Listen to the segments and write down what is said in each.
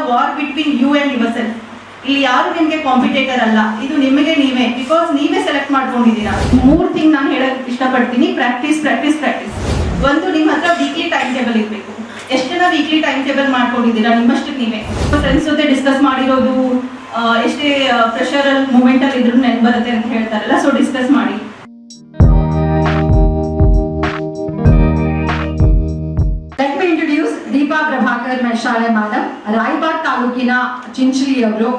War between you and yourself. ಇಲ್ಲಿ ಯಾರು ನಿಮಗೆ ಕಾಂಪಿಟೇಟರ್ ಅಲ್ಲ, ಇದು ನಿಮಗೆ ನೀವೇ, ಬಿಕಾಸ್ ನೀವೇ ಸೆಲೆಕ್ಟ್ ಮಾಡ್ಕೊಂಡಿದ್ದೀರಾ. 3 ಥಿಂಗ್ ನಾನು ಹೇಳಕ್ ಇಷ್ಟಪಡ್ತೀನಿ. Practice practice practice. ಒಂದು, ನಿಮ್ಮ ಹತ್ರ ವೀಕ್ಲಿ ಟೈಮ್ ಟೇಬಲ್ ಇರಬೇಕು. ಎಷ್ಟು ಜನ ವೀಕ್ಲಿ ಟೈಮ್ ಟೇಬಲ್ ಮಾಡ್ಕೊಂಡಿದ್ದೀರಾ ನಿಮ್ಮಷ್ಟಕ್ಕೆ ನೀವೇ? ಫ್ರೆಂಡ್ಸ್ ಜೊತೆ ಡಿಸ್ಕಸ್ ಮಾಡಿರೋದು, ಎಷ್ಟೇ ಪ್ರೆಷರ್ ಮೂಮೆಂಟ್ ಅಲ್ಲಿ ಇದ್ರೂ ನೆನಪು ಬರುತ್ತೆ ಅಂತ ಹೇಳ್ತಾರಲ್ಲ, ಸೊ ಡಿಸ್ಕಸ್ ಮಾಡಿ. Let me introduce Deepa Prabhakar Meshale madam, Raybag ತಾಲೂಕಿನ ಚಿಂಚಲಿ ಅವರು.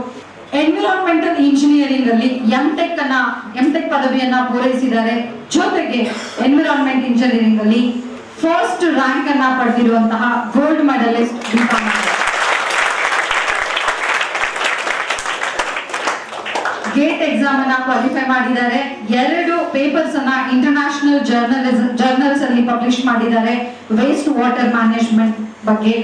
ಎನ್ವಿರಾನ್ಮೆಂಟಲ್ ಇಂಜಿನಿಯರಿಂಗ್ ಅಲ್ಲಿ ಎಂಟೆಕ್ ಪದವಿಯನ್ನ ಪೂರೈಸಿದ್ದಾರೆ. ಜೊತೆಗೆ ಎನ್ವಿರಾನ್ಮೆಂಟ್ ಇಂಜಿನಿಯರಿಂಗ್ ಅಲ್ಲಿ ಫಸ್ಟ್ ರ್ಯಾಂಕ್ ಅನ್ನ ಪಡೆದಿರುವಂತಹ gold medalist Deepa madam. GATE exam ಅನ್ನ ಕ್ವಾಲಿಫೈ ಮಾಡಿದ್ದಾರೆ. 2 ಪೇಪರ್ಸ್ ಅನ್ನ ಇಂಟರ್ನ್ಯಾಷನಲ್ ಜರ್ನಲ್ಸ್ ಅಲ್ಲಿ ಪಬ್ಲಿಷ್ ಮಾಡಿದ್ದಾರೆ ವೇಸ್ಟ್ ವಾಟರ್ ಮ್ಯಾನೇಜ್ಮೆಂಟ್ ಬಗ್ಗೆ.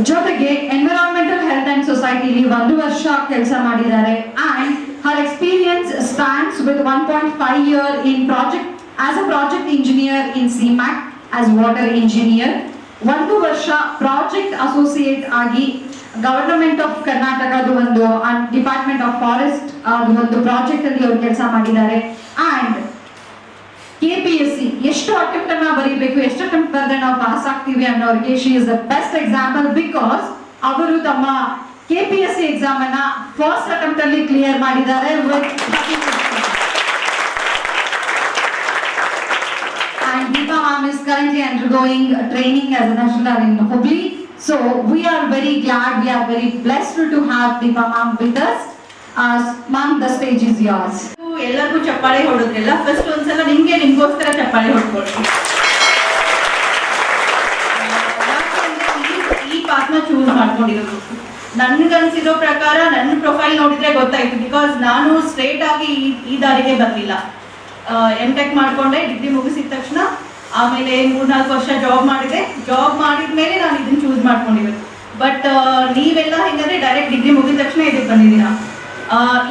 ಜೊತೆಗೆ ಎನ್ವಿರಾನ್ಮೆಂಟಲ್ ಹೆಲ್ತ್ ಅಂಡ್ ಸೊಸೈಟಿಲಿ 1 ವರ್ಷ ಕೆಲಸ ಮಾಡಿದ್ದಾರೆ. And her experience spans with 1.5 year in project as a project engineer in Simac as water engineer. 1 ವರ್ಷ ಪ್ರಾಜೆಕ್ಟ್ ಅಸೋಸಿಯೇಟ್ ಆಗಿ ಗವರ್ನಮೆಂಟ್ ಆಫ್ ಕರ್ನಾಟಕದ ಒಂದು ಡಿಪಾರ್ಟ್ಮೆಂಟ್ ಆಫ್ ಫಾರೆಸ್ಟ್ ಒಂದು ಪ್ರಾಜೆಕ್ಟ್ ಅಲ್ಲಿ ಅವರು ಕೆಲಸ ಮಾಡಿದ್ದಾರೆ. ಅಂಡ್ KPSC ಎಷ್ಟು ಅಟೆಂಪ್ಟ್ ಅನ್ನ ಬರೀಬೇಕು, ಎಷ್ಟು ಅಟೆಂಪ್ಟ್ ಬರೆದ್ರೆ ನಾವು ಪಾಸ್ ಆಗ್ತೀವಿ ಅನ್ನೋರಿಗೆ she is the best example. Because ಅವರು ತಮ್ಮ KPSC ಎಕ್ಸಾಮ್ ಅನ್ನ ಫಸ್ಟ್ ಅಟೆಂಪ್ಟ್ ಅಲ್ಲಿ ಕ್ಲಿಯರ್ ಮಾಡಿದ್ದಾರೆ with 30%. And Deepa ma'am is currently undergoing training as a national in Hubli. So we are very glad, we are very blessed to have Deepa ma'am with us. Ma'am, the stage is yours. ಎಲ್ಲರಿಗೂ ಚಪ್ಪಾಳೆ ಹೊಡೋದ್ರಲ್ಲ, first ಒಂದ್ಸಲ ನಿಮ್ಗೋಸ್ಕರ ಚಪ್ಪಾಳೆ ಹೊಡ್ಕೊಳ್ಳಿ. ಈ ಪಾತ್ನ choose ಮಾಡ್ಕೊಂಡಿರೋದು ನನ್ಗನ್ಸಿರೋ ಪ್ರಕಾರ ನನ್ನ profile ನೋಡಿದ್ರೆ ಗೊತ್ತಾಯ್ತು. ಬಿಕಾಸ್ ನಾನು ಸ್ಟ್ರೇಟ್ ಆಗಿ ಈ ದಾರಿಗೆ ಬರಲಿಲ್ಲ. MTech ಮಾಡ್ಕೊಂಡೆ, ಡಿಗ್ರಿ ಮುಗಿಸಿದ ತಕ್ಷಣ ಆಮೇಲೆ 3-4 ವರ್ಷ ಜಾಬ್ ಮಾಡಿದೆ. ಜಾಬ್ ಮಾಡಿದ್ಮೇಲೆ ನಾನು ಇದನ್ನ ಚೂಸ್ ಮಾಡ್ಕೊಂಡಿರೋದು. ಬಟ್ ನೀವೆಲ್ಲ ಹೆಂಗಂದ್ರೆ ಡೈರೆಕ್ಟ್ ಡಿಗ್ರಿ ಮುಗಿದ ತಕ್ಷಣ ಇದಕ್ಕೆ ಬಂದಿದ್ದೀರಾ.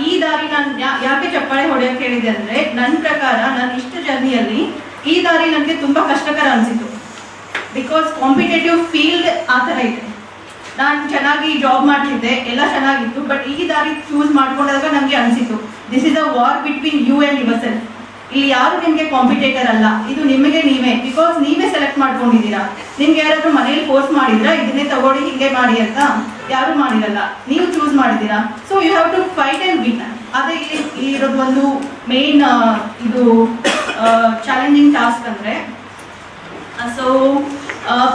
ಈ ದಾರಿ ನಾನು ಯಾಕೆ ಚಪ್ಪಾಳೆ ಹೊಡೆಯೋಕೆ ಹೇಳಿದೆ ಅಂದರೆ, ನನ್ನ ಪ್ರಕಾರ ನಾನು ಇಷ್ಟು ಜರ್ನಿಯಲ್ಲಿ ಈ ದಾರಿ ನನಗೆ ತುಂಬ ಕಷ್ಟಕರ ಅನಿಸಿತು. ಬಿಕಾಸ್ ಕಾಂಪಿಟೇಟಿವ್ ಫೀಲ್ಡ್ ಆ ಥರ ಇದೆ. ನಾನು ಚೆನ್ನಾಗಿ ಜಾಬ್ ಮಾಡ್ತಿದ್ದೆ, ಎಲ್ಲ ಚೆನ್ನಾಗಿತ್ತು. ಬಟ್ ಈ ದಾರಿ ಚೂಸ್ ಮಾಡ್ಕೊಂಡಾಗ ನನಗೆ ಅನಿಸಿತು, this is a war between you and yourself. ಇಲ್ಲಿ ಯಾರು ನಿಮಗೆ ಕಾಂಪಿಟೇಟರ್ ಅಲ್ಲ, ಇದು ನಿಮಗೆ ನೀವೇ, ಬಿಕಾಸ್ ನೀವೇ ಸೆಲೆಕ್ಟ್ ಮಾಡ್ಕೊಂಡಿದ್ದೀರಾ. ನಿಮ್ಗೆ ಯಾರಾದ್ರೂ ಮನೇಲಿ ಫೋರ್ಸ್ ಮಾಡಿದ್ರಾ ಇದನ್ನೇ ತಗೊಳ್ಳಿ ಹಿಂಗೆ ಮಾಡಿ ಅಂತ? ಯಾರು ಮಾಡಿರಲ್ಲ, ನೀವು ಚೂಸ್ ಮಾಡಿದ್ದೀರಾ. So you have to fight and win. ಅದೇ ಇಲ್ಲಿ ಇರೋದು ಒಂದು ಮೇನ್ ಇದು ಚಾಲೆಂಜಿಂಗ್ ಟಾಸ್ಕ್ ಅಂದರೆ. So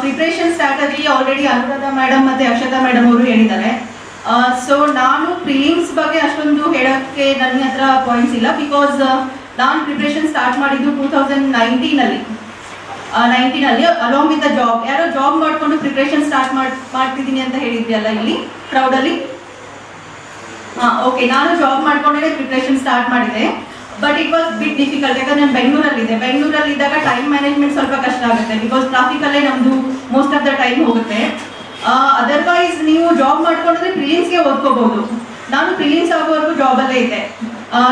preparation strategy already Anuradha madam ಮತ್ತು ಅಕ್ಷತಾ ಮೇಡಮ್ ಅವರು ಹೇಳಿದ್ದಾರೆ. ಸೊ ನಾನು ಪ್ರಿಲಿಮ್ಸ್ ಬಗ್ಗೆ ಅಷ್ಟೊಂದು ಹೇಳೋಕ್ಕೆ ನನ್ನ ಹತ್ರ ಪಾಯಿಂಟ್ಸ್ ಇಲ್ಲ. ಬಿಕಾಸ್ ನಾನು ಪ್ರಿಪ್ರೇಷನ್ ಸ್ಟಾರ್ಟ್ ಮಾಡಿದ್ದು 2019 ಅಲಾಂಗ್ ವಿತ್ ದ ಜಾಬ್. ಯಾರೋ ಜಾಬ್ ಮಾಡಿಕೊಂಡು ಪ್ರಿಪ್ರೇಷನ್ ಸ್ಟಾರ್ಟ್ ಮಾಡ್ತಿದ್ದೀನಿ ಅಂತ ಹೇಳಿದ್ಯಲ್ಲ ಇಲ್ಲಿ ಕ್ರೌಡಲ್ಲಿ. ಓಕೆ, ನಾನು ಜಾಬ್ ಮಾಡ್ಕೊಂಡೇ ಪ್ರಿಪ್ರೇಷನ್ ಸ್ಟಾರ್ಟ್ ಮಾಡಿದೆ. But it was bit difficult. ಯಾಕಂದ್ರೆ ನಾನು ಬೆಂಗಳೂರಲ್ಲಿದ್ದಾಗ ಟೈಮ್ ಮ್ಯಾನೇಜ್ಮೆಂಟ್ ಸ್ವಲ್ಪ ಕಷ್ಟ ಆಗುತ್ತೆ. ಬಿಕಾಸ್ ಟ್ರಾಫಿಕಲ್ಲೇ ನಮ್ಮದು ಮೋಸ್ಟ್ ಆಫ್ ದ ಟೈಮ್ ಹೋಗುತ್ತೆ. ಅದರ್ವೈಸ್ ನೀವು ಜಾಬ್ ಮಾಡ್ಕೊಂಡ್ರೆ ಪ್ರಿಲಿಮ್ಸ್ಗೆ ಓದ್ಕೋಬಹುದು. ನಾನು ಪ್ರಿಲಿಮ್ಸ್ ಆಗೋವರೆಗೂ ಜಾಬಲ್ಲೇ ಇದ್ದೆ.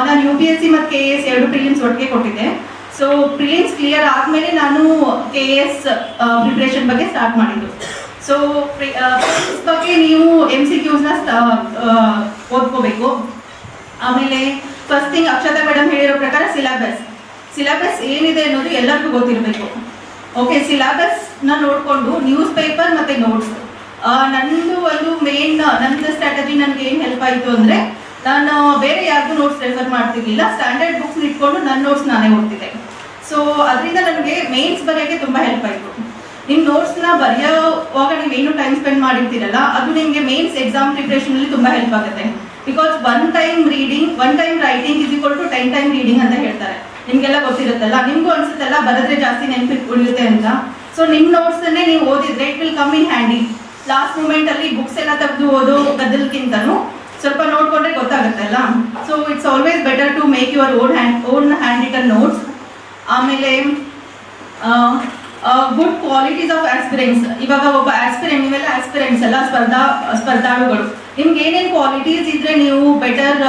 ನಾನು UPSC ಮತ್ತು KS 2 ಪ್ರಿಲಿಮ್ಸ್ ಒಟ್ಟಿಗೆ ಕೊಟ್ಟಿದ್ದೆ. ಸೊ ಪ್ರಿಲಿಮ್ಸ್ ಕ್ಲಿಯರ್ ಆದಮೇಲೆ ನಾನು KS ಪ್ರಿಪ್ರೇಷನ್ ಬಗ್ಗೆ ಸ್ಟಾರ್ಟ್ ಮಾಡಿದ್ದು. ಸೊ ಪ್ರಿಲಿಮ್ಸ್ ಬಗ್ಗೆ ನೀವು MCQsನ ಓದ್ಕೋಬೇಕು. ಆಮೇಲೆ ಫಸ್ಟ್ ಥಿಂಗ್ ಅಕ್ಷತಾ ಮೇಡಮ್ ಹೇಳಿರೋ ಪ್ರಕಾರ ಸಿಲೆಬಸ್ ಏನಿದೆ ಅನ್ನೋದು ಎಲ್ಲರಿಗೂ ಗೊತ್ತಿರಬೇಕು. ಓಕೆ, ಸಿಲೆಬಸ್ನ ನೋಡಿಕೊಂಡು ನ್ಯೂಸ್ ಪೇಪರ್ ಮತ್ತು ನೋಟ್ಸ್. ನಂದು ಒಂದು ಮೇನ್ ನನ್ನ ಸ್ಟ್ರಾಟಜಿ ನನಗೆ ಏನು ಹೆಲ್ಪ್ ಆಯಿತು ಅಂದರೆ, ನಾನು ಬೇರೆ ಯಾರಿಗೂ ನೋಟ್ಸ್ ರೆಫರ್ ಮಾಡ್ತಿರ್ಲಿಲ್ಲ. ಸ್ಟ್ಯಾಂಡರ್ಡ್ ಬುಕ್ಸ್ ಇಟ್ಕೊಂಡು ನನ್ನ ನೋಟ್ಸ್ ನಾನೇ ಓದ್ತಿದ್ದೆ. ಸೊ ಅದರಿಂದ ನನಗೆ ಮೇನ್ಸ್ ಬರೆಯೋಕ್ಕೆ ತುಂಬ ಹೆಲ್ಪ್ ಆಯಿತು. ನಿಮ್ಮ ನೋಟ್ಸ್ನ ಬರೆಯೋವಾಗ ನೀವೇನು ಟೈಮ್ ಸ್ಪೆಂಡ್ ಮಾಡಿರ್ತೀರಲ್ಲ, ಅದು ನಿಮಗೆ ಮೇನ್ಸ್ ಎಕ್ಸಾಮ್ ಪ್ರಿಪ್ರೇಷನಲ್ಲಿ ತುಂಬ ಹೆಲ್ಪ್ ಆಗುತ್ತೆ. Because 1 time writing is equal to 10 time reading ಅಂತ ಹೇಳ್ತಾರೆ. ನಿಮಗೆಲ್ಲ ಗೊತ್ತಿರುತ್ತಲ್ಲ, ನಿಮಗೂ ಅನ್ಸುತ್ತಲ್ಲ ಬರೆದ್ರೆ ಜಾಸ್ತಿ ನೆನಪಿಟ್ಟು ಉಳಿಯುತ್ತೆ ಅಂತ. ಸೊ ನಿಮ್ಮ ನೋಟ್ಸನ್ನೇ ನೀವು ಓದಿದ್ರೆ it will come in handy. Last ಮೂಮೆಂಟಲ್ಲಿ ಬುಕ್ಸ್ ಎಲ್ಲ ತೆಗೆದು ಓದೋ ಗದ್ದಲ್ಕಿಂತನೂ ಸ್ವಲ್ಪ ನೋಡಿಕೊಂಡ್ರೆ ಗೊತ್ತಾಗುತ್ತಲ್ಲ. So it's always better to make your own handwritten notes. ಆಮೇಲೆ ಗುಡ್ ಕ್ವಾಲಿಟೀಸ್ ಆಫ್ ಆಸ್ಪಿರೆಂಟ್ಸ್. ಇವಾಗ ಒಬ್ಬ ಆಸ್ಪಿರೆಂಟ್, ನೀವೆಲ್ಲ ಆಸ್ಪಿರೆಂಟ್ಸ್ ಎಲ್ಲ ಸ್ಪರ್ಧಾಳುಗಳು. ನಿಮ್ಗೆ ಏನೇನು ಕ್ವಾಲಿಟೀಸ್ ಇದ್ರೆ ನೀವು ಬೆಟರ್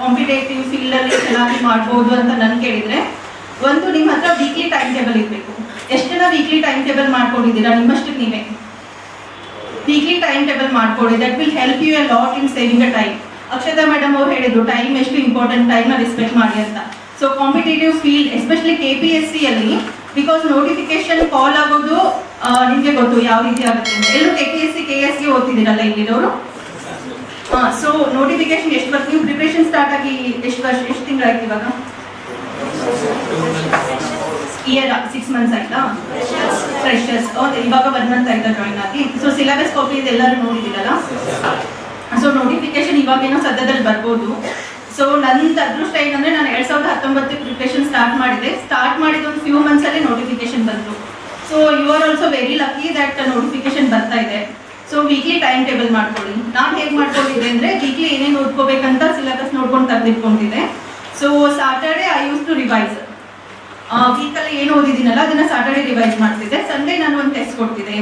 ಕಾಂಪಿಟೇಟಿವ್ ಫೀಲ್ಡಲ್ಲಿ ಚೆನ್ನಾಗಿ ಮಾಡ್ಬೋದು ಅಂತ ನಾನು ಕೇಳಿದರೆ, ಒಂದು ನಿಮ್ಮ ಹತ್ರ ವೀಕ್ಲಿ ಟೈಮ್ ಟೇಬಲ್ ಇರಬೇಕು. ಎಷ್ಟು ಜನ ವೀಕ್ಲಿ ಟೈಮ್ ಟೇಬಲ್ ಮಾಡ್ಕೊಂಡಿದ್ದೀರಾ ನಿಮ್ಮಷ್ಟಕ್ಕೆ ನೀವೇ? ವೀಕ್ಲಿ ಟೈಮ್ ಟೇಬಲ್ ಮಾಡ್ಕೊಳ್ಳಿ. That will help you a lot in saving a time. Akshata madam ಅವ್ರು ಹೇಳಿದ್ರು ಟೈಮ್ ಎಷ್ಟು ಇಂಪಾರ್ಟೆಂಟ್, ಟೈಮ್ನ ರೆಸ್ಪೆಕ್ಟ್ ಮಾಡಿ ಅಂತ. So competitive field especially KPSC ಅಲ್ಲಿ ಬಿಕಾಸ್ ನೋಟಿಫಿಕೇಶನ್ ಕಾಲ್ ಆಗೋದು ನಿಮಗೆ ಗೊತ್ತು ಯಾವ ರೀತಿ ಆಗುತ್ತೆ ಅಂತ. ಎಲ್ಲರೂ KPSC KSC ಓದ್ತಿದ್ದೀರಲ್ಲ ಇಲ್ಲಿರೋರು? ಸೊ ನೋಟಿಫಿಕೇಶನ್ ಎಷ್ಟು ಬರ್ತೀವಿ? ಪ್ರಿಪ್ರೇಷನ್ ಸ್ಟಾರ್ಟ್ ಆಗಿ ಎಷ್ಟು ತಿಂಗಳಾಯ್ತು ಇವಾಗ? ಇಯರ್ 6 months ಆಯ್ತಾ? ಫ್ರೆಶರ್ಸ್ ಇವಾಗ 1 month ಆಯ್ತಾ ಜಾಯ್ನ್ ಆಗಿ? ಸೊ ಸಿಲೆಬಸ್ ಕಾಪಿ ಇದೆಲ್ಲರೂ ನೋಡಿದ್ದೀರಲ್ಲ? ಸೊ ನೋಟಿಫಿಕೇಶನ್ ಇವಾಗೇನೋ ಸದ್ಯದಲ್ಲಿ ಬರ್ಬೋದು. ಸೊ ನನ್ನ ಅದೃಷ್ಟ ಏನಂದ್ರೆ ನಾನು 2019 ಪ್ರಿಪ್ರೇಷನ್ ಸ್ಟಾರ್ಟ್ ಮಾಡಿದ ಒಂದು ಫ್ಯೂ ಮಂತ್ಸ್ ಅಲ್ಲಿ ನೋಟಿಫಿಕೇಶನ್ ಬಂತು. So you are also very lucky that notification ಬರ್ತಾ ಇದೆ. ಸೊ ವೀಕ್ಲಿ ಟೈಮ್ ಟೇಬಲ್ ಮಾಡ್ಕೊಳ್ಳಿ. ನಾನು ಹೇಗೆ ಮಾಡ್ಕೊಂಡಿದ್ದೆ ಅಂದ್ರೆ ವೀಕ್ಲಿ ಏನೇನು ಓದ್ಕೋಬೇಕಂತ ಸಿಲೆಬಸ್ ನೋಡ್ಕೊಂಡು ತೆಗೆದಿಟ್ಕೊಂಡಿದ್ದೆ. So Saturday I use to revise. ವೀಕಲ್ಲಿ ಏನು ಓದಿದ್ದೀನಲ್ಲ ಅದನ್ನ ಸಾಟರ್ಡೆ ರಿವೈಸ್ ಮಾಡ್ತಿದ್ದೆ. ಸಂಡೇ ನಾನು ಒಂದು ಟೆಸ್ಟ್ ಕೊಡ್ತಿದ್ದೆ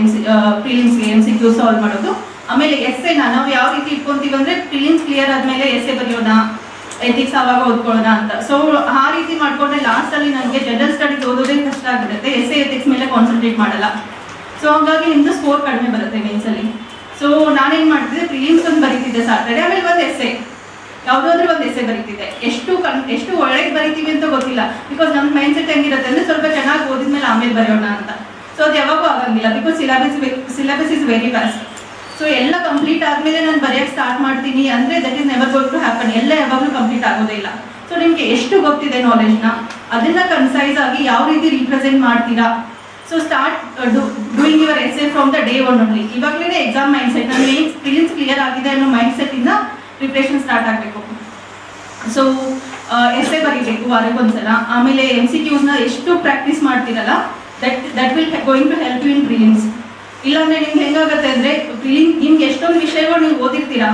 ಪ್ರಿಲಿಮ್ಸ್ಗೆ MCQ ಸಾಲ್ವ್ ಮಾಡೋದು. ಆಮೇಲೆ ಎಸ್ಸೆ ನಾವು ಯಾವ ರೀತಿ ಇಟ್ಕೊಂತೀವಿ ಅಂದ್ರೆ ಪ್ರಿಲಿಮ್ಸ್ ಕ್ಲಿಯರ್ ಆದ್ಮೇಲೆ ಎಸ್ಸೆ ಬರೆಯೋಣ, ಎಥಿಕ್ಸ್ ಆವಾಗ ಓದ್ಕೊಳ್ಳೋಣ ಅಂತ. ಸೊ ಆ ರೀತಿ ಮಾಡ್ಕೊಂಡ್ರೆ ಲಾಸ್ಟ್ ಅಲ್ಲಿ ನನಗೆ ಜನರಲ್ ಸ್ಟಡೀಸ್ ಓದೋದೇ ಕಷ್ಟ ಆಗಿರುತ್ತೆ. ಎಸ್ಸೆ ಎಥಿಕ್ಸ್ ಮೇಲೆ ಕಾನ್ಸಂಟ್ರೇಟ್ ಮಾಡಲ್ಲ. ಸೊ ಹಂಗಾಗಿ ನಿಮ್ದು ಸ್ಕೋರ್ ಕಡಿಮೆ ಬರುತ್ತೆ ಮೇನ್ಸಲ್ಲಿ. ಸೊ ನಾನೇನು ಮಾಡ್ತಿದ್ದೆ, ಪ್ರಿಲಿಮ್ಸ್ ಒಂದು ಬರೀತಿದ್ದೆ ಸಾಟರ್ಡೆ, ಆಮೇಲೆ ಒಂದು ಎಸ್ಸೆ, ಯಾವುದಾದ್ರೂ ಒಂದು ಎಸ್ಸೆ ಬರೀತಿದ್ದೆ. ಎಷ್ಟು ಒಳ್ಳೆಗೆ ಬರೀತೀವಿ ಅಂತ ಗೊತ್ತಿಲ್ಲ. ಬಿಕಾಸ್ ನಮ್ಮ ಮೈಂಡ್ ಸೆಟ್ ಹೆಂಗಿರುತ್ತೆ ಅಂದರೆ ಸ್ವಲ್ಪ ಚೆನ್ನಾಗಿ ಓದಿದ್ಮೇಲೆ ಆಮೇಲೆ ಬರೆಯೋಣ ಅಂತ. ಸೊ ಅದು ಯಾವಾಗೂ ಆಗಂಗಿಲ್ಲ because syllabus is very fast. So ಎಲ್ಲ ಕಂಪ್ಲೀಟ್ ಆದಮೇಲೆ ನಾನು ಬರೆಯೋಕ್ಕೆ ಸ್ಟಾರ್ಟ್ ಮಾಡ್ತೀನಿ ಅಂದರೆ that is never going to happen. ಎಲ್ಲ ಯಾವಾಗಲೂ ಕಂಪ್ಲೀಟ್ ಆಗೋದೇ ಇಲ್ಲ. ಸೊ ನಿಮಗೆ ಎಷ್ಟು ಗೊತ್ತಿದೆ ನಾಲೆಜ್ನ ಅದನ್ನು ಕನ್ಸೈಸ್ ಆಗಿ ಯಾವ ರೀತಿ ರೀಪ್ರೆಸೆಂಟ್ ಮಾಡ್ತೀರಾ. So start doing your essay from the day 1 only. ಇವಾಗಲೇ ಎಕ್ಸಾಮ್ ಮೈಂಡ್ ಸೆಟ್, ನನ್ನ ಪ್ರಿಲಿಮ್ಸ್ ಕ್ಲಿಯರ್ ಆಗಿದೆ ಅನ್ನೋ ಮೈಂಡ್ ಸೆಟ್ಟಿಂದ ಪ್ರಿಪ್ರೇಷನ್ ಸ್ಟಾರ್ಟ್ ಆಗಬೇಕು. ಸೊ ಎಸ್ಸೆ ಬರೀಬೇಕು ವಾರಕ್ಕೊಂದ್ಸಲ. ಆಮೇಲೆ MCQsನ ಎಷ್ಟು ಪ್ರಾಕ್ಟೀಸ್ ಮಾಡ್ತೀರಲ್ಲ that will going to help you in prelims. ಇಲ್ಲಾಂದ್ರೆ ನಿಮ್ಗೆ ಹೆಂಗಾಗುತ್ತೆ ಅಂದರೆ ನಿಮ್ಗೆ ಎಷ್ಟೊಂದು ವಿಷಯಗಳು ನೀವು ಓದಿರ್ತೀರಾ,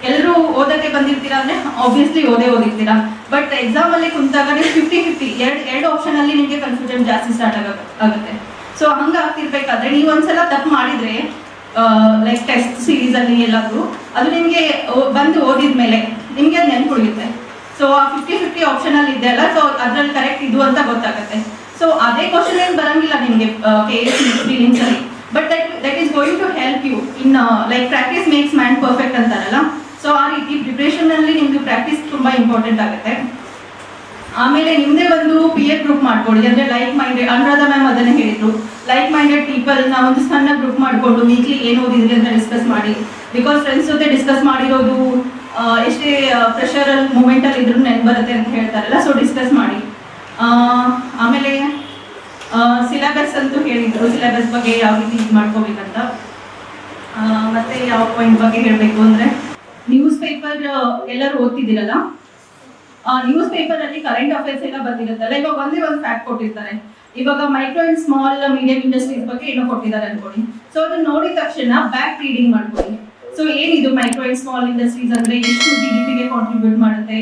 ಎಲ್ಲರೂ ಓದಕ್ಕೆ ಬಂದಿರ್ತೀರಾ ಅಂದರೆ ಆಬ್ವಿಯಸ್ಲಿ ಓದಿರ್ತೀರಾ. ಬಟ್ ಎಕ್ಸಾಮಲ್ಲಿ ಕುಂತಾಗ ನೀವು 50-50 ಎರಡು ಆಪ್ಷನಲ್ಲಿ ನಿಮಗೆ ಕನ್ಫ್ಯೂಷನ್ ಜಾಸ್ತಿ ಸ್ಟಾರ್ಟ್ ಆಗುತ್ತೆ. ಸೊ ಹಂಗಾಗ್ತಿರ್ಬೇಕಾದ್ರೆ ನೀವು ಒಂದ್ಸಲ ತಪ್ಪು ಮಾಡಿದರೆ ಲೈಕ್ ಟೆಸ್ಟ್ ಸೀರೀಸಲ್ಲಿ ಎಲ್ಲಾದರೂ ಅದು ನಿಮಗೆ ಬಂದು ಓದಿದ್ಮೇಲೆ ನಿಮಗೆ ಅದು ನೆನ್ಪುಳಿಯುತ್ತೆ. ಸೊ ಆ 50-50 ಆಪ್ಷನಲ್ಲಿ ಇದೆಯಲ್ಲ, ಸೊ ಅದ್ರಲ್ಲಿ ಕರೆಕ್ಟ್ ಇದು ಅಂತ ಗೊತ್ತಾಗುತ್ತೆ. ಸೊ ಅದೇ ಕ್ವಶನ್ ಏನು ಬರಂಗಿಲ್ಲ ನಿಮಗೆ KSC ಪ್ರಿಲಿಮ್ಸಲ್ಲಿ, but that is going to help you in like practice makes man perfect ಅಂತಾರಲ್ಲ. ಸೊ ಆ ರೀತಿ ಪ್ರಿಪ್ರೇಷನಲ್ಲಿ ನಿಮ್ಗೆ ಪ್ರಾಕ್ಟೀಸ್ ತುಂಬ ಇಂಪಾರ್ಟೆಂಟ್ ಆಗುತ್ತೆ. ಆಮೇಲೆ ನಿಮ್ಮದೇ ಒಂದು ಪಿಯರ್ ಗ್ರೂಪ್ ಮಾಡ್ಕೊಳ್ಳಿ. ಅಂದರೆ ಲೈಕ್ ಮೈಂಡೆಡ್, ಅನುರಾಧ ಮ್ಯಾಮ್ ಅದನ್ನೇ ಹೇಳಿದ್ರು, ಲೈಕ್ ಮೈಂಡೆಡ್ ಪೀಪಲ್ನ ಒಂದು ಸಣ್ಣ ಗ್ರೂಪ್ ಮಾಡಿಕೊಂಡು ವೀಕ್ಲಿ ಏನು ಓದಿದ್ರಿ ಅಂತ ಡಿಸ್ಕಸ್ ಮಾಡಿ. ಬಿಕಾಸ್ ಫ್ರೆಂಡ್ಸ್ ಜೊತೆ ಡಿಸ್ಕಸ್ ಮಾಡಿರೋದು ಎಷ್ಟೇ ಪ್ರೆಷರಲ್ಲಿ ಮೂಮೆಂಟಲ್ಲಿ ಇದ್ರೂ ನೆನ್ಪು ಬರುತ್ತೆ ಅಂತ ಹೇಳ್ತಾರಲ್ಲ. ಸೊ ಡಿಸ್ಕಸ್ ಮಾಡಿ. ಆಮೇಲೆ ಸಿಲೆಬಸ್ ಅಂತೂ ಹೇಳಿದ್ರು, ಸಿಲೆಬಸ್ ಬಗ್ಗೆ ಯಾವ ರೀತಿ ಇದು ಮಾಡ್ಕೋಬೇಕಂತ. ಮತ್ತೆ ಯಾವ ಪಾಯಿಂಟ್ ಬಗ್ಗೆ ಹೇಳಬೇಕು ಅಂದರೆ ನ್ಯೂಸ್ ಪೇಪರ್ ಎಲ್ಲರೂ ಓದ್ತಿದ್ದೀರಲ್ಲ, ನ್ಯೂಸ್ ಪೇಪರ್ ಅಲ್ಲಿ ಕರೆಂಟ್ ಅಫೇರ್ಸ್ ಎಲ್ಲ ಬಂದಿರುತ್ತಲ್ಲ. ಇವಾಗ ಒಂದೇ ಒಂದು ಫ್ಯಾಕ್ಟ್ ಕೊಟ್ಟಿರ್ತಾರೆ. ಇವಾಗ micro and small medium industries ಬಗ್ಗೆ ಏನೋ ಕೊಟ್ಟಿದ್ದಾರೆ ಅನ್ಕೊಳ್ಳಿ. ಸೊ ಅದನ್ನ ನೋಡಿದ ತಕ್ಷಣ ಬ್ಯಾಕ್ ರೀಡಿಂಗ್ ಮಾಡ್ಕೊಳ್ಳಿ. ಸೊ ಏನಿದು ಮೈಕ್ರೋ ಅಂಡ್ ಸ್ಮಾಲ್ ಇಂಡಸ್ಟ್ರೀಸ್ ಅಂದ್ರೆ ಎಷ್ಟು GDPಗೆ ಕಾಂಟ್ರಿಬ್ಯೂಟ್ ಮಾಡುತ್ತೆ,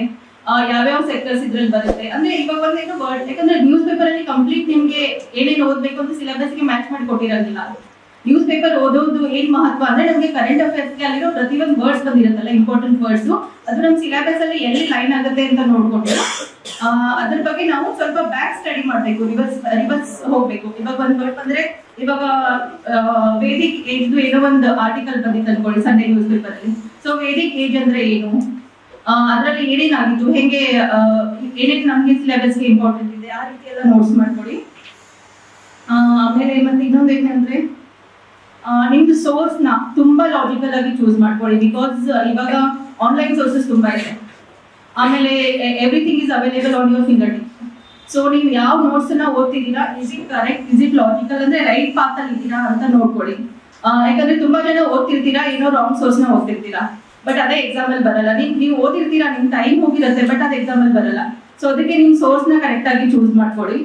ಯಾವ್ಯಾವ ಸೆಕ್ಟರ್ಸ್ ಇದ್ರಲ್ಲಿ ಬರುತ್ತೆ ಅಂದ್ರೆ ಇವಾಗ ಒಂದೇನು ವರ್ಡ್. ಯಾಕಂದ್ರೆ ನ್ಯೂಸ್ ಪೇಪರ್ ಅಲ್ಲಿ ಕಂಪ್ಲೀಟ್ ನಿಮ್ಗೆ ಏನೇನು ಓದ್ಬೇಕು ಅಂತ ಸಿಲೆಬಸ್ಗೆ ಮ್ಯಾಚ್ ಮಾಡಿ ಕೊಟ್ಟಿರೋದಿಲ್ಲ. ನ್ಯೂಸ್ ಪೇಪರ್ ಓದೋದು ಏನ್ ಮಹತ್ವ ಅಂದ್ರೆ ನಮಗೆ ಕರೆಂಟ್ ಅಫೇರ್ಸ್ಗೆ ಅಲ್ಲಿರೋ ಪ್ರತಿಯೊಂದು ವರ್ಡ್ಸ್ ಬಂದಿರುತ್ತಲ್ಲ, ಇಂಪಾರ್ಟೆಂಟ್ ವರ್ಡ್ಸ್, ಅದು ನಮ್ಮ ಸಿಲೆಬಸ್ ಅಲ್ಲಿ ಎಲ್ಲಿ ಲೈನ್ ಆಗುತ್ತೆ ಅಂತ ನೋಡ್ಕೊಂಡು ಅದ್ರ ಬಗ್ಗೆ ನಾವು ಸ್ವಲ್ಪ ಬ್ಯಾಕ್ ಸ್ಟಡಿ ಮಾಡಬೇಕು, ರಿವರ್ಸ್ ಹೋಗ್ಬೇಕು. ಇವಾಗ ಒಂದು ವರ್ಡ್ ಬಂದ್ರೆ ಇವಾಗ ವೇದಿಕ್ ಏಜ್ ಏನೋ ಒಂದು ಆರ್ಟಿಕಲ್ ಬಂದಿತ್ತು ಅನ್ಕೊಳ್ಳಿ ಸಂಡೇ ನ್ಯೂಸ್ ಪೇಪರ್ ಅಲ್ಲಿ. ಸೊ ವೇದಿಕ್ ಏಜ್ ಅಂದ್ರೆ ಏನು, ಅದರಲ್ಲಿ ಏನೇನಾಗಿತ್ತು, ಹೆಂಗೆ ಏನೇನು ನಮಗೆ ಸಿಲೆಬಸ್ಗೆ ಇಂಪಾರ್ಟೆಂಟ್ ಇದೆ, ಆ ರೀತಿ ಎಲ್ಲ ನೋಟ್ಸ್ ಮಾಡ್ಕೊಳ್ಳಿ. ಆಮೇಲೆ ಮತ್ತೆ ಇನ್ನೊಂದು ಏನಂದ್ರೆ ನಿಮ್ದು ಸೋರ್ಸ್ನ ತುಂಬಾ ಲಾಜಿಕಲ್ ಆಗಿ ಚೂಸ್ ಮಾಡ್ಕೊಳ್ಳಿ. ಬಿಕಾಸ್ ಇವಾಗ ಆನ್ಲೈನ್ ಸೋರ್ಸಸ್ ತುಂಬಾ ಇದೆ. ಆಮೇಲೆ everything is available on your finger tip. So ನೀವು ಯಾವ ನೋಟ್ಸ್ ಅನ್ನ ಓದ್ತಿದ್ದೀರಾ, is it correct, is it logical ಅಂದ್ರೆ ರೈಟ್ ಪಾತ್ ಅಲ್ಲಿ ಇದ್ದೀರಾ ಅಂತ ನೋಡ್ಕೊಳ್ಳಿ. ಯಾಕಂದ್ರೆ ತುಂಬಾ ಜನ ಓದ್ತಿರ್ತೀರಾ, ಏನೋ ರಾಂಗ್ ಸೋರ್ಸ್ನ ಓದ್ತಿರ್ತೀರಾ, ಬಟ್ ಅದೇ ಎಕ್ಸಾಮ್ ಅಲ್ಲಿ ಬರಲ್ಲ. ನೀವು ಓದಿರ್ತೀರಾ, ನಿಮ್ ಟೈಮ್ ಹೋಗಿರುತ್ತೆ, ಬಟ್ ಅದು ಎಕ್ಸಾಮ್ ಅಲ್ಲಿ ಬರಲ್ಲ. ಸೊ ಅದಕ್ಕೆ ನಿಮ್ ಸೋರ್ಸ್ನ ಕರೆಕ್ಟ್ ಆಗಿ ಚೂಸ್ ಮಾಡ್ಕೊಳ್ಳಿ.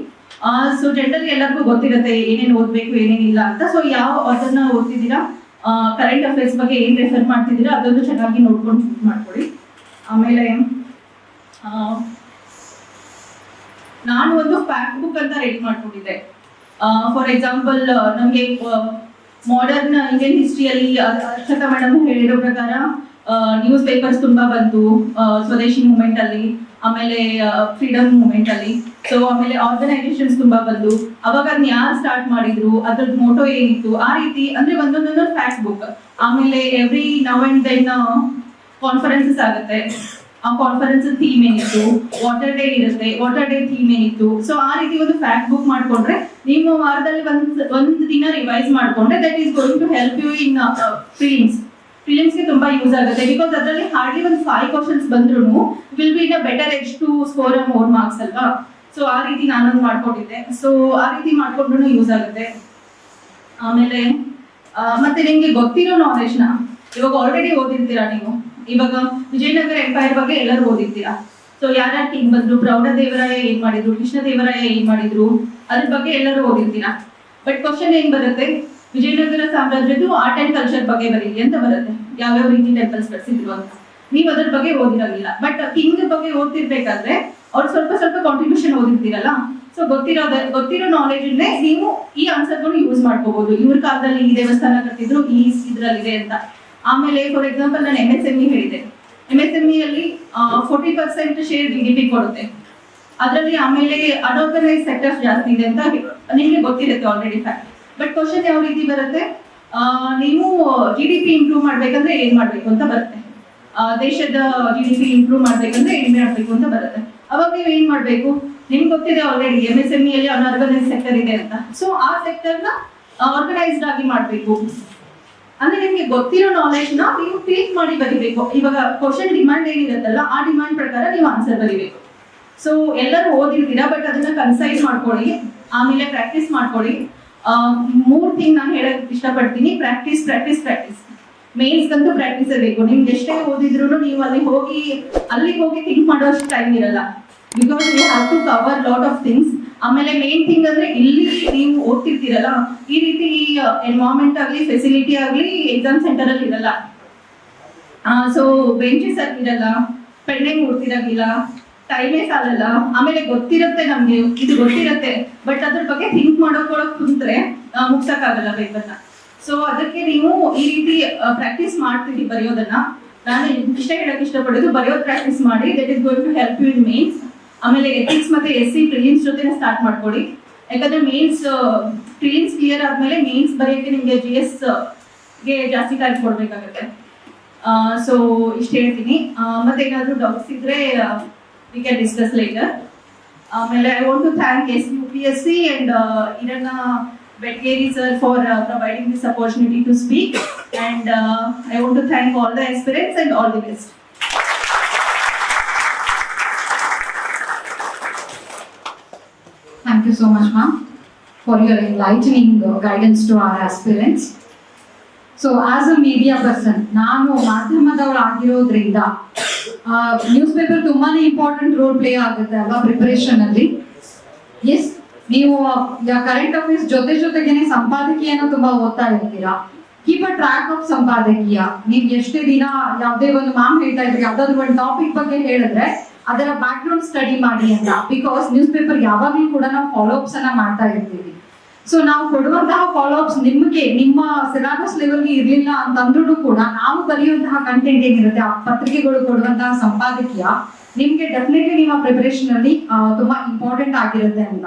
ಸೊ ಜನರಲಿ ಎಲ್ಲರಿಗೂ ಗೊತ್ತಿರುತ್ತೆ ಏನೇನು ಓದಬೇಕು ಏನೇನಿಲ್ಲ ಅಂತ. ಸೊ ಯಾವ ಅದನ್ನ ಓದ್ತಿದ್ದೀರಾ, ಕರೆಂಟ್ ಅಫೇರ್ಸ್ ಬಗ್ಗೆ ಏನು ರೆಫರ್ ಮಾಡ್ತಿದ್ದೀರಾ ಅದೊಂದು ಚೆನ್ನಾಗಿ ನೋಡ್ಕೊಂಡು ಚೂಸ್ ಮಾಡ್ಕೊಳ್ಳಿ. ಆಮೇಲೆ ನಾನು ಒಂದು ಫ್ಯಾಕ್ಟ್ ಬುಕ್ ಅಂತ ರೆಡಿ ಮಾಡ್ಕೊಂಡಿದ್ದೆ. ಫಾರ್ ಎಕ್ಸಾಂಪಲ್ ನಮಗೆ ಮಾಡರ್ನ್ ಇಂಡಿಯನ್ ಹಿಸ್ಟ್ರಿಯಲ್ಲಿ ಅಕ್ಷತಾ ಮೇಡಮ್ ಹೇಳಿರೋ ಪ್ರಕಾರ ನ್ಯೂಸ್ ಪೇಪರ್ಸ್ ತುಂಬಾ ಬಂತು, ಸ್ವದೇಶಿ ಮೂವ್ಮೆಂಟ್ ಅಲ್ಲಿ, ಆಮೇಲೆ ಫ್ರೀಡಮ್ ಮೂವ್ಮೆಂಟ್ ಅಲ್ಲಿ. ಸೊ ಆಮೇಲೆ ಆರ್ಗನೈಸೇಷನ್ಸ್ ತುಂಬಾ ಬಂದು ಅವಾಗ ಅದನ್ನ ಯಾರು ಸ್ಟಾರ್ಟ್ ಮಾಡಿದ್ರು, ಅದ್ರದ್ದು ಮೋಟೋ ಏನಿತ್ತು, ಆ ರೀತಿ ಅಂದ್ರೆ ಒಂದೊಂದೊಂದು ಫ್ಯಾಕ್ಟ್ ಬುಕ್. ಆಮೇಲೆ every now and then conferences ಆಗುತ್ತೆ. ಆ ಕಾನ್ಫರೆನ್ಸ್ ಥೀಮ್ ಏನಿತ್ತು, ವಾಟರ್ ಡೇ ಇರುತ್ತೆ, ವಾಟರ್ ಡೇ ಥೀಮ್ ಏನಿತ್ತು. ಸೊ ಆ ರೀತಿ ಒಂದು ಫ್ಯಾಕ್ಟ್ ಬುಕ್ ಮಾಡ್ಕೊಂಡ್ರೆ ನೀವು ವಾರದಲ್ಲಿ ಒಂದು ದಿನ ರಿವೈಸ್ ಮಾಡ್ಕೊಂಡ್ರೆ that is going to help you in ಫಿಲಿಮ್ಸ್ಗೆ ತುಂಬಾ ಯೂಸ್ ಆಗುತ್ತೆ. ಬಿಕಾಸ್ ಅದರಲ್ಲಿ ಹಾರ್ಡ್ಲಿ ಒಂದು 5 ಕ್ವಶನ್ಸ್ ಬಂದ್ರು will be in a better edge to score a more marks ಅಲ್ವಾ. ಸೊ ಆ ರೀತಿ ನಾನೊಂದು ಮಾಡ್ಕೊಂಡಿದ್ದೆ. ಸೊ ಆ ರೀತಿ ಮಾಡ್ಕೊಂಡ್ರು ಯೂಸ್ ಆಗುತ್ತೆ. ಆಮೇಲೆ ಮತ್ತೆ ನಿಮ್ಗೆ ಗೊತ್ತಿರೋ ನಾಲೆಜ್ನ ಇವಾಗ ಆಲ್ರೆಡಿ ಓದಿರ್ತೀರಾ ನೀವು. ಇವಾಗ ವಿಜಯನಗರ ಎಂಪೈರ್ ಬಗ್ಗೆ ಎಲ್ಲರೂ ಓದಿರ್ತೀರಾ. ಸೊ ಯಾರ್ಯಾರು ಕಿಂಗ್ ಬಂದ್ರು, ಪ್ರೌಢದೇವರಾಯ ಏನ್ ಮಾಡಿದ್ರು, ಕೃಷ್ಣದೇವರಾಯ ಏನ್ ಮಾಡಿದ್ರು, ಅದ್ರ ಬಗ್ಗೆ ಎಲ್ಲರೂ ಓದಿರ್ತೀರಾ. ಬಟ್ ಕ್ವಶನ್ ಏನ್ ಬರುತ್ತೆ, ವಿಜಯನಗರ ಸಾಮ್ರಾಜ್ಯದ್ದು ಆರ್ಟ್ ಅಂಡ್ ಕಲ್ಚರ್ ಬಗ್ಗೆ ಬರೀರಿ ಅಂತ ಬರುತ್ತೆ, ಯಾವ್ಯಾವ ರೀತಿ ಟೆಂಪಲ್ಸ್ ಕಟ್ಸಿದ್ರು ಅಂತ. ನೀವು ಅದ್ರ ಬಗ್ಗೆ ಓದಿರಲಿಲ್ಲ. ಬಟ್ ಕಿಂಗ್ ಬಗ್ಗೆ ಓದ್ತಿರ್ಬೇಕಾದ್ರೆ ಅವ್ರು ಸ್ವಲ್ಪ ಸ್ವಲ್ಪ ಕಾಂಟ್ರಿಬ್ಯೂಷನ್ ಓದಿರ್ತೀರಲ್ಲ. ಸೊ ಗೊತ್ತಿರೋ ನಾಲೆಜ್ ಇಂದೇ ನೀವು ಈ ಆನ್ಸರ್ಗಳು ಯೂಸ್ ಮಾಡ್ಕೋಬಹುದು. ಇವ್ರ ಕಾಲದಲ್ಲಿ ಈ ದೇವಸ್ಥಾನ ಕಟ್ಟಿದ್ರು, ಈ ಇದ್ರಲ್ಲಿದೆ ಅಂತ. ಆಮೇಲೆ ಫಾರ್ ಎಕ್ಸಾಂಪಲ್ ನಾನು MSME ಹೇಳಿದೆ. MSME ಅಲ್ಲಿ 40% ಶೇರ್ GDP ಕೊಡುತ್ತೆ ಅದರಲ್ಲಿ. ಆಮೇಲೆ ಅನ್ಆರ್ಗನೈಸ್ ಸೆಕ್ಟರ್ಸ್ ಜಾಸ್ತಿ ಇದೆ ಅಂತ ನಿಮ್ಗೆ ಗೊತ್ತಿರುತ್ತೆ ಆಲ್ರೆಡಿ ಫ್ಯಾಕ್ಟ್. ಬಟ್ ಕ್ವಶನ್ ಯಾವ ರೀತಿ ಬರುತ್ತೆ, ನೀವು GDP ಇಂಪ್ರೂವ್ ಮಾಡ್ಬೇಕಂದ್ರೆ ಏನ್ ಮಾಡ್ಬೇಕು ಅಂತ ಬರುತ್ತೆ. ದೇಶದ GDP ಇಂಪ್ರೂವ್ ಮಾಡ್ಬೇಕಂದ್ರೆ ಏನ್ ಮಾಡ್ಬೇಕು ಅಂತ ಬರುತ್ತೆ. ಅವಾಗ ನೀವು ಏನ್ ಮಾಡ್ಬೇಕು, ನಿಮ್ಗೆ ಗೊತ್ತಿದೆ ಆಲ್ರೆಡಿ MSME ಅಲ್ಲಿ ಅನ್ಆರ್ಗನೈಸ್ ಸೆಕ್ಟರ್ ಇದೆ ಅಂತ. ಸೊ ಆ ಸೆಕ್ಟರ್ನ ಆರ್ಗನೈಸ್ಡ್ ಆಗಿ ಮಾಡ್ಬೇಕು. ಅಂದ್ರೆ ನಿಮ್ಗೆ ಗೊತ್ತಿರೋ ನಾಲೆಜ್ ನ ನೀವು ಟ್ರೀಟ್ ಮಾಡಿ ಬರಿಬೇಕು. ಇವಾಗ ಕ್ವಶನ್ ಡಿಮಾಂಡ್ ಏನಿರುತ್ತಲ್ಲ ಆ ಡಿಮಾಂಡ್ ಪ್ರಕಾರ ನೀವು ಆನ್ಸರ್ ಬರಿಬೇಕು. ಸೊ ಎಲ್ಲರೂ ಓದಿರ್ತೀರಾ, ಬಟ್ ಅದನ್ನ ಕನ್ಸೈಸ್ ಮಾಡ್ಕೊಳ್ಳಿ. ಆಮೇಲೆ ಪ್ರಾಕ್ಟೀಸ್ ಮಾಡ್ಕೊಳ್ಳಿ. 3 ಥಿಂಗ್ ನಾನು ಹೇಳಕ್ ಇಷ್ಟಪಡ್ತೀನಿ. Practice practice practice. ಮೇನ್ಸ್ಗಂತೂ ಪ್ರಾಕ್ಟೀಸ್ ಬೇಕು. ನಿಮ್ಗೆ ಎಷ್ಟೇ ಓದಿದ್ರು ನೀವು ಅಲ್ಲಿಗೆ ಹೋಗಿ ಥಿಂಕ್ ಮಾಡೋಷ್ಟು ಟೈಮ್ ಇರಲ್ಲ. Because you have to cover lot of things. ಆಮೇಲೆ ಮೇನ್ ಥಿಂಗ್ ಅಂದ್ರೆ ಇಲ್ಲಿ ನೀವು ಓದ್ತಿರ್ತೀರಲ್ಲ, ಈ ರೀತಿ ಎನ್ವೈರನ್ಮೆಂಟ್ ಆಗ್ಲಿ, ಫೆಸಿಲಿಟಿ ಆಗ್ಲಿ ಎಕ್ಸಾಮ್ ಸೆಂಟರ್ ಅಲ್ಲಿ ಇರಲ್ಲ. ಸೊ ಬೆಂಚಸ್ ಇರಲ್ಲ, ಪೆಂಡಿಂಗ್ ಓದ್ತಿರಾಗಿಲ್ಲ, ಟೈಮೇ ಸಾಲಲ್ಲ. ಆಮೇಲೆ ಗೊತ್ತಿರುತ್ತೆ, ನಮ್ಗೆ ಇದು ಗೊತ್ತಿರುತ್ತೆ, ಬಟ್ ಅದ್ರ ಬಗ್ಗೆ ಥಿಂಕ್ ಮಾಡೋಕೊಳಕ್ ಕುಂತ್ರೆ ಮುಗ್ಸಕ್ಕಾಗಲ್ಲ ಪೇಪರ್ನ. ಸೊ ಅದಕ್ಕೆ ನೀವು ಈ ರೀತಿ ಪ್ರಾಕ್ಟೀಸ್ ಮಾಡ್ತೀರಿ ಬರೆಯೋದನ್ನ. ನಾನು ಇಷ್ಟೇ ಹೇಳಕ್ ಇಷ್ಟಪಡೋದು, ಬರೆಯೋದು ಪ್ರಾಕ್ಟೀಸ್ ಮಾಡಿ. That is going to help you in mains. ಆಮೇಲೆ ಎಥಿಕ್ಸ್ ಮತ್ತೆ SC ಪ್ರಿಲಿಮ್ಸ್ ಜೊತೆ ಸ್ಟಾರ್ಟ್ ಮಾಡ್ಕೊಳ್ಳಿ. ಯಾಕಂದ್ರೆ ಪ್ರಿಲಿಮ್ಸ್ ಕ್ಲಿಯರ್ ಆದ್ಮೇಲೆ ಮೇನ್ಸ್ ಬರೆಯೋಕೆ ನಿಮ್ಗೆ GS ಗೆ ಜಾಸ್ತಿ ಟೈಮ್ ಕೊಡ್ಬೇಕಾಗತ್ತೆ. ಸೊ ಇಷ್ಟು ಹೇಳ್ತೀನಿ. ಮತ್ತೆ ಏನಾದ್ರು ಡೌಟ್ಸ್ ಇದ್ರೆ we can discuss later. ಆಮೇಲೆ I want to thank SUPSC and Irana Betgeri sir for providing this opportunity to speak, and I want to thank all the aspirants and all the best. Thank you so much, ma'am, for your enlightening guidance to our aspirants. So as a media person, ನಾನು ಮಾಧ್ಯಮದವಳಾಗಿರೋದ್ರಿಂದ news paper ತುಂಬಾನೇ important role play ಆಗುತ್ತೆ ಅಲ್ವಾ preparation ಅಲ್ಲಿ. S, ನೀವು current affairs ಜೊತೆಗೇನೆ ಸಂಪಾದಕೀಯನ ತುಂಬಾ ಓದ್ತಾ ಇರ್ತೀರಾ. ಕೀಪ್ ಅ ಟ್ರ್ಯಾಕ್ ಆಫ್ ಸಂಪಾದಕೀಯ. ನೀವು ಎಷ್ಟೇ ದಿನ ಯಾವುದೇ ಒಂದು ಮ್ಯಾಮ್ ಹೇಳ್ತಾ ಇದ್ರಿ ಯಾವ್ದಾದ್ರು ಒಂದು ಟಾಪಿಕ್ ಬಗ್ಗೆ ಹೇಳಿದ್ರೆ ಅದರ ಬ್ಯಾಕ್ ಗ್ರೌಂಡ್ ಸ್ಟಡಿ ಮಾಡಿ ಅಂತ. ಬಿಕಾಸ್ ನ್ಯೂಸ್ ಪೇಪರ್ ಯಾವಾಗ್ಲೂ ಕೂಡ ನಾವು ಫಾಲೋ ಅಪ್ಸ್ ಅನ್ನ ಮಾಡ್ತಾ ಇರ್ತೀವಿ. ಸೊ ನಾವು ಕೊಡುವಂತಹ ಫಾಲೋ ಅಪ್ಸ್ ನಿಮಗೆ ನಿಮ್ಮ ಸಿಲೆಬಸ್ ಲೆವೆಲ್ಗೆ ಇರ್ಲಿಲ್ಲ ಅಂತಂದ್ರೂ ಕೂಡ ನಾವು ಬರೆಯುವಂತಹ ಕಂಟೆಂಟ್ ಏನಿರುತ್ತೆ, ಆ ಪತ್ರಿಕೆಗಳು ಕೊಡುವಂತಹ ಸಂಪಾದಕೀಯ ನಿಮ್ಗೆ ಡೆಫಿನೆಟ್ಲಿ ನಿಮ್ಮ ಪ್ರಿಪರೇಷನ್ ಅಲ್ಲಿ ತುಂಬಾ ಇಂಪಾರ್ಟೆಂಟ್ ಆಗಿರುತ್ತೆ ಅಂತ.